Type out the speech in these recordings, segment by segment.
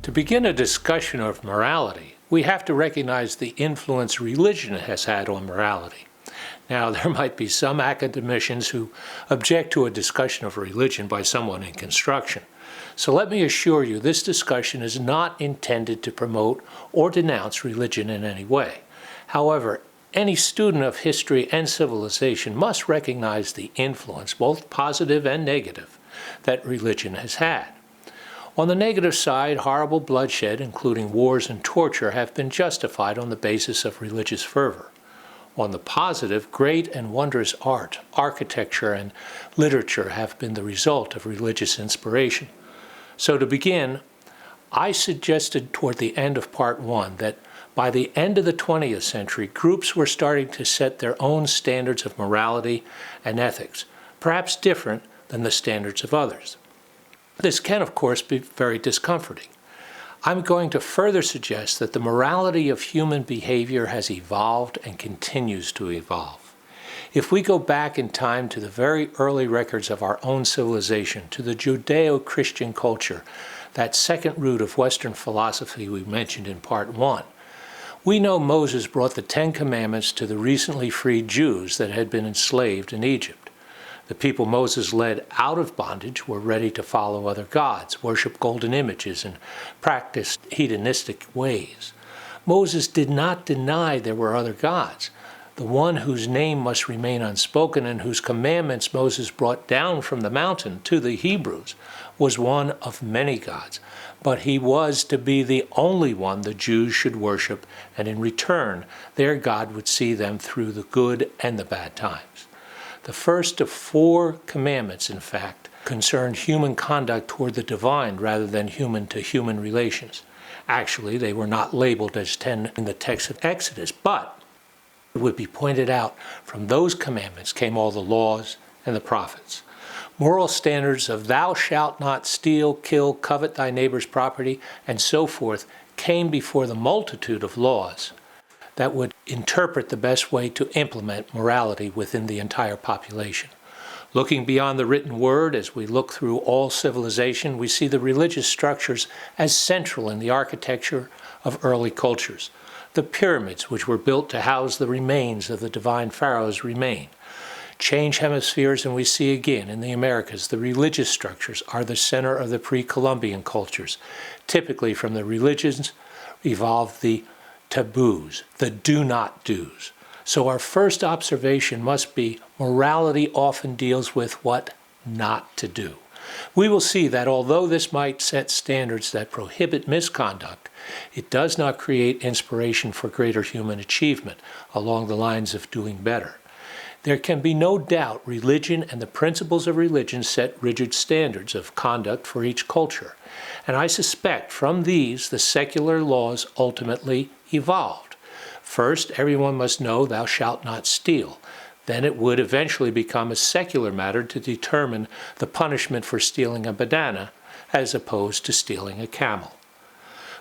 To begin a discussion of morality, we have to recognize the influence religion has had on morality. Now, there might be some academicians who object to a discussion of religion by someone in construction. So let me assure you, this discussion is not intended to promote or denounce religion in any way. However, any student of history and civilization must recognize the influence, both positive and negative, that religion has had. On the negative side, horrible bloodshed, including wars and torture, have been justified on the basis of religious fervor. On the positive, great and wondrous art, architecture, and literature have been the result of religious inspiration. So to begin, I suggested toward the end of Part 1 that by the end of the 20th century, groups were starting to set their own standards of morality and ethics, perhaps different than the standards of others. This can, of course, be very discomforting. I'm going to further suggest that the morality of human behavior has evolved and continues to evolve. If we go back in time to the very early records of our own civilization, to the Judeo-Christian culture, that second root of Western philosophy we mentioned in Part 1, we know Moses brought the Ten Commandments to the recently freed Jews that had been enslaved in Egypt. The people Moses led out of bondage were ready to follow other gods, worship golden images, and practice hedonistic ways. Moses did not deny there were other gods. The one whose name must remain unspoken and whose commandments Moses brought down from the mountain to the Hebrews was one of many gods. But he was to be the only one the Jews should worship, and in return, their God would see them through the good and the bad times. The first of 4 commandments, in fact, concerned human conduct toward the divine rather than human-to-human relations. Actually, they were not labeled as 10 in the text of Exodus, but it would be pointed out from those commandments came all the laws and the prophets. Moral standards of thou shalt not steal, kill, covet thy neighbor's property, and so forth came before the multitude of laws that would interpret the best way to implement morality within the entire population. Looking beyond the written word, as we look through all civilization, we see the religious structures as central in the architecture of early cultures. The pyramids, which were built to house the remains of the divine pharaohs, remain. Change hemispheres, and we see again in the Americas, the religious structures are the center of the pre-Columbian cultures. Typically from the religions evolved the taboos, the do-not-dos. So our first observation must be morality often deals with what not to do. We will see that although this might set standards that prohibit misconduct, it does not create inspiration for greater human achievement along the lines of doing better. There can be no doubt religion and the principles of religion set rigid standards of conduct for each culture. And I suspect from these the secular laws ultimately evolved. First, everyone must know thou shalt not steal. Then it would eventually become a secular matter to determine the punishment for stealing a banana as opposed to stealing a camel.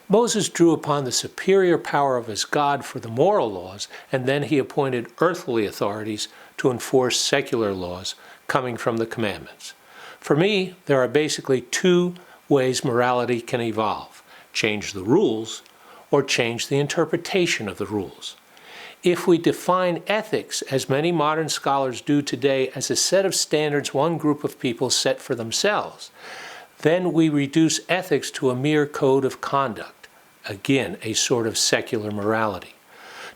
Moses drew upon the superior power of his God for the moral laws, and then he appointed earthly authorities to enforce secular laws coming from the commandments. For me, there are basically 2 ways morality can evolve: change the rules or change the interpretation of the rules. If we define ethics, as many modern scholars do today, as a set of standards one group of people set for themselves, then we reduce ethics to a mere code of conduct, again, a sort of secular morality.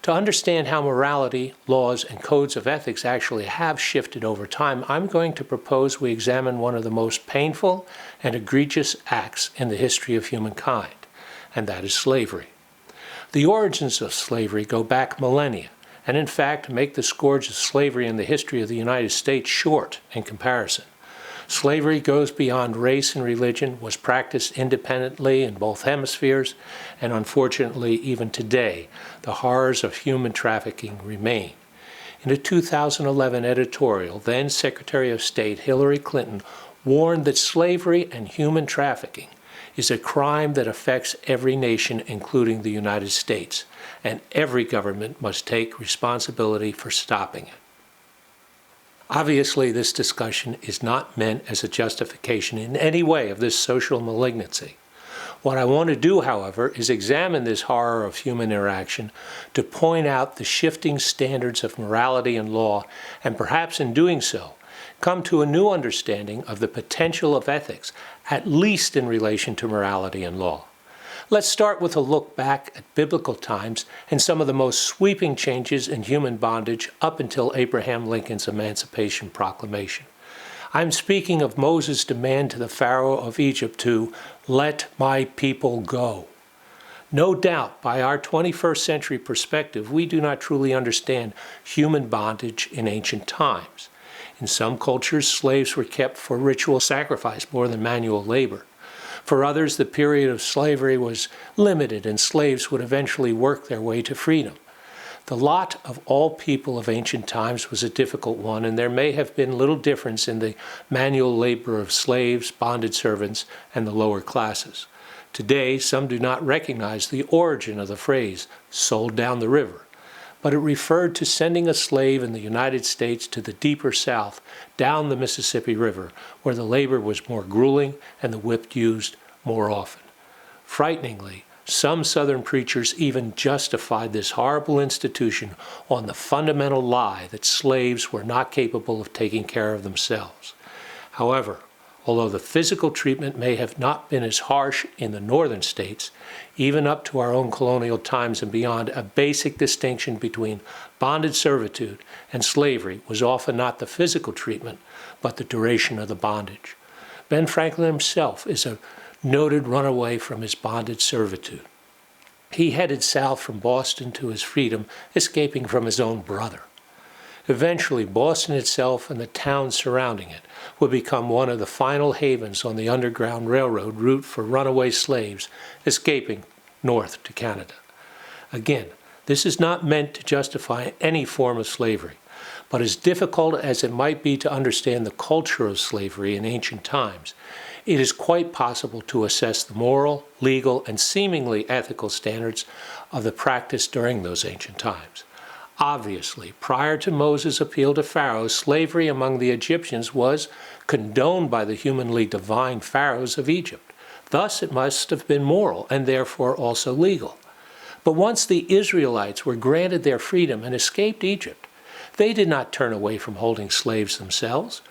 To understand how morality, laws, and codes of ethics actually have shifted over time, I'm going to propose we examine one of the most painful and egregious acts in the history of humankind, and that is slavery. The origins of slavery go back millennia, and in fact make the scourge of slavery in the history of the United States short in comparison. Slavery goes beyond race and religion, was practiced independently in both hemispheres, and unfortunately, even today, the horrors of human trafficking remain. In a 2011 editorial, then Secretary of State Hillary Clinton warned that slavery and human trafficking is a crime that affects every nation, including the United States, and every government must take responsibility for stopping it. Obviously, this discussion is not meant as a justification in any way of this social malignancy. What I want to do, however, is examine this horror of human interaction to point out the shifting standards of morality and law, and perhaps in doing so, come to a new understanding of the potential of ethics, at least in relation to morality and law. Let's start with a look back at biblical times and some of the most sweeping changes in human bondage up until Abraham Lincoln's Emancipation Proclamation. I'm speaking of Moses' demand to the Pharaoh of Egypt to let my people go. No doubt, by our 21st century perspective, we do not truly understand human bondage in ancient times. In some cultures, slaves were kept for ritual sacrifice more than manual labor. For others, the period of slavery was limited and slaves would eventually work their way to freedom. The lot of all people of ancient times was a difficult one, and there may have been little difference in the manual labor of slaves, bonded servants, and the lower classes. Today, some do not recognize the origin of the phrase, sold down the river, but it referred to sending a slave in the United States to the deeper South down the Mississippi River, where the labor was more grueling and the whip used more often. Frighteningly, some Southern preachers even justified this horrible institution on the fundamental lie that slaves were not capable of taking care of themselves. However, although the physical treatment may have not been as harsh in the northern states, even up to our own colonial times and beyond, a basic distinction between bonded servitude and slavery was often not the physical treatment, but the duration of the bondage. Ben Franklin himself is a noted runaway from his bonded servitude. He headed south from Boston to his freedom, escaping from his own brother. Eventually, Boston itself and the towns surrounding it would become one of the final havens on the Underground Railroad route for runaway slaves escaping north to Canada. Again, this is not meant to justify any form of slavery, but as difficult as it might be to understand the culture of slavery in ancient times, it is quite possible to assess the moral, legal, and seemingly ethical standards of the practice during those ancient times. Obviously, prior to Moses' appeal to Pharaoh, slavery among the Egyptians was condoned by the humanly divine pharaohs of Egypt. Thus, it must have been moral and therefore also legal. But once the Israelites were granted their freedom and escaped Egypt, they did not turn away from holding slaves themselves.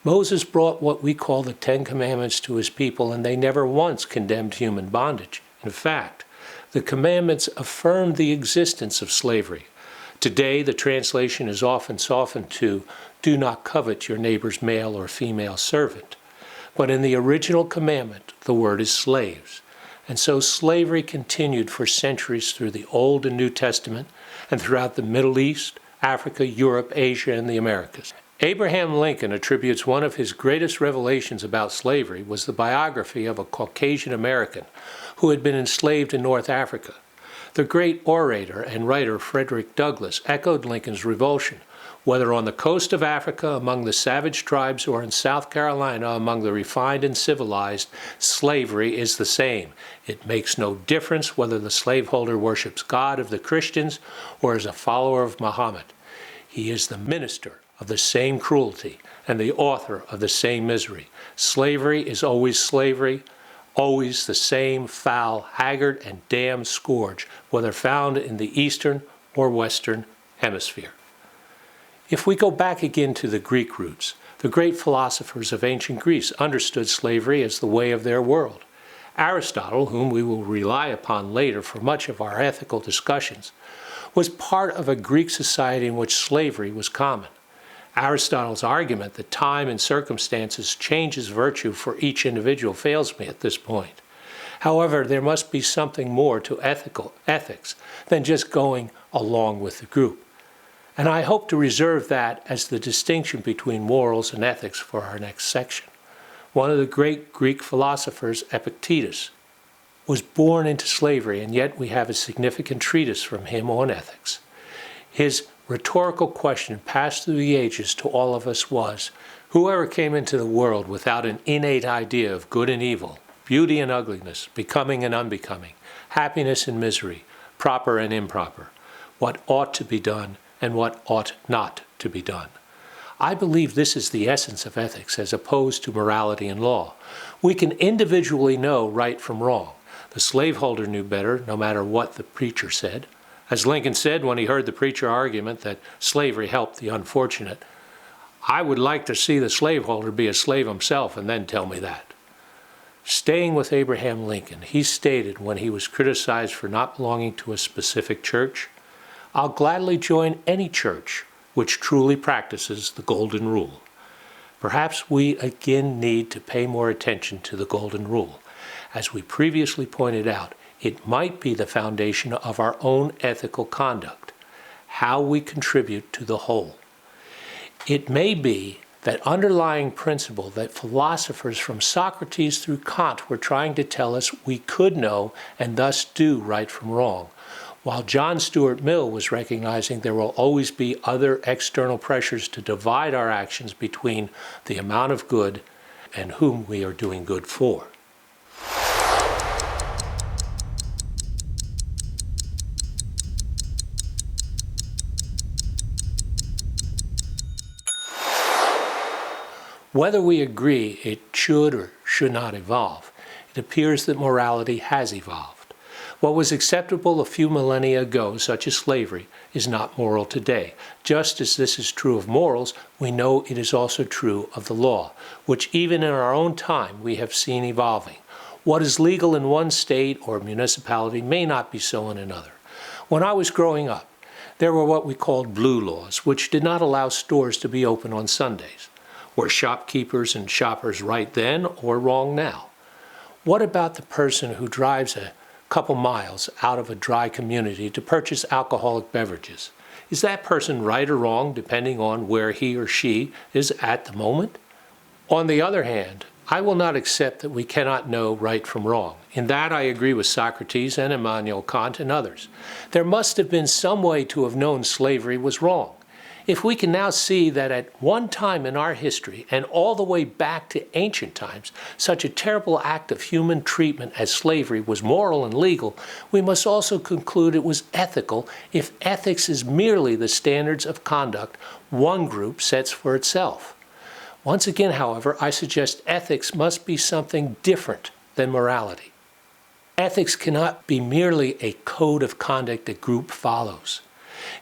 Moses brought what we call the Ten Commandments to his people, and they never once condemned human bondage. In fact, the commandments affirmed the existence of slavery. Today, the translation is often softened to, do not covet your neighbor's male or female servant. But in the original commandment, the word is slaves. And so slavery continued for centuries through the Old and New Testament and throughout the Middle East, Africa, Europe, Asia, and the Americas. Abraham Lincoln attributes one of his greatest revelations about slavery was the biography of a Caucasian American who had been enslaved in North Africa. The great orator and writer Frederick Douglass echoed Lincoln's revulsion. Whether on the coast of Africa among the savage tribes or in South Carolina among the refined and civilized, slavery is the same. It makes no difference whether the slaveholder worships God of the Christians or is a follower of Muhammad. He is the minister of the same cruelty and the author of the same misery. Slavery is always slavery, always the same foul, haggard, and damned scourge, whether found in the Eastern or Western hemisphere. If we go back again to the Greek roots, the great philosophers of ancient Greece understood slavery as the way of their world. Aristotle, whom we will rely upon later for much of our ethical discussions, was part of a Greek society in which slavery was common. Aristotle's argument that time and circumstances changes virtue for each individual fails me at this point. However, there must be something more to ethics than just going along with the group. And I hope to reserve that as the distinction between morals and ethics for our next section. One of the great Greek philosophers, Epictetus, was born into slavery, and yet we have a significant treatise from him on ethics. His rhetorical question passed through the ages to all of us was, whoever came into the world without an innate idea of good and evil, beauty and ugliness, becoming and unbecoming, happiness and misery, proper and improper, what ought to be done and what ought not to be done. I believe this is the essence of ethics as opposed to morality and law. We can individually know right from wrong. The The slaveholder knew better, no matter what the preacher said. As Lincoln said when he heard the preacher argument that slavery helped the unfortunate, "I would like to see the slaveholder be a slave himself and then tell me that." Staying with Abraham Lincoln, he stated when he was criticized for not belonging to a specific church, "I'll gladly join any church which truly practices the Golden Rule." Perhaps we again need to pay more attention to the Golden Rule. As we previously pointed out, it might be the foundation of our own ethical conduct, how we contribute to the whole. It may be that underlying principle that philosophers from Socrates through Kant were trying to tell us we could know and thus do right from wrong, while John Stuart Mill was recognizing there will always be other external pressures to divide our actions between the amount of good and whom we are doing good for. Whether we agree it should or should not evolve, it appears that morality has evolved. What was acceptable a few millennia ago, such as slavery, is not moral today. Just as this is true of morals, we know it is also true of the law, which even in our own time we have seen evolving. What is legal in one state or municipality may not be so in another. When I was growing up, there were what we called blue laws, which did not allow stores to be open on Sundays. Were shopkeepers and shoppers right then or wrong now? What about the person who drives a couple miles out of a dry community to purchase alcoholic beverages? Is that person right or wrong depending on where he or she is at the moment? On the other hand, I will not accept that we cannot know right from wrong. In that I agree with Socrates and Immanuel Kant and others. There must have been some way to have known slavery was wrong. If we can now see that at one time in our history, and all the way back to ancient times, such a terrible act of human treatment as slavery was moral and legal, we must also conclude it was ethical if ethics is merely the standards of conduct one group sets for itself. Once again, however, I suggest ethics must be something different than morality. Ethics cannot be merely a code of conduct a group follows.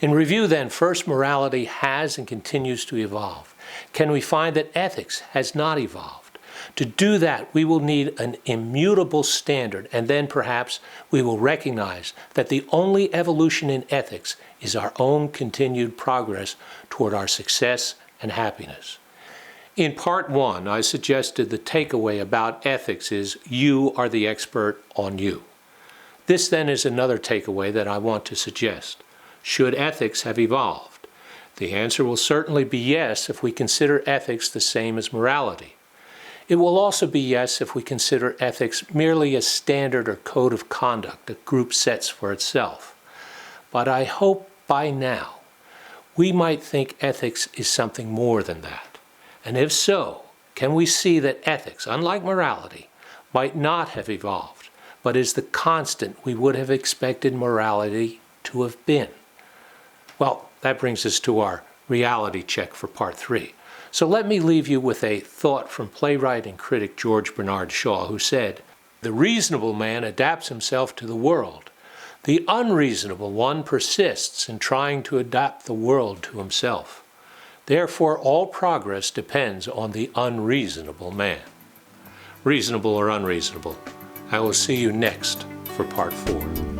In review, then, first, morality has and continues to evolve. Can we find that ethics has not evolved? To do that, we will need an immutable standard, and then perhaps we will recognize that the only evolution in ethics is our own continued progress toward our success and happiness. In part one, I suggested the takeaway about ethics is you are the expert on you. This then is another takeaway that I want to suggest. Should ethics have evolved? The answer will certainly be yes if we consider ethics the same as morality. It will also be yes if we consider ethics merely a standard or code of conduct a group sets for itself. But I hope by now we might think ethics is something more than that. And if so, can we see that ethics, unlike morality, might not have evolved, but is the constant we would have expected morality to have been? Well, that brings us to our reality check for part 3. So let me leave you with a thought from playwright and critic George Bernard Shaw, who said, "The reasonable man adapts himself to the world. The unreasonable one persists in trying to adapt the world to himself. Therefore, all progress depends on the unreasonable man." Reasonable or unreasonable? I will see you next for part 4.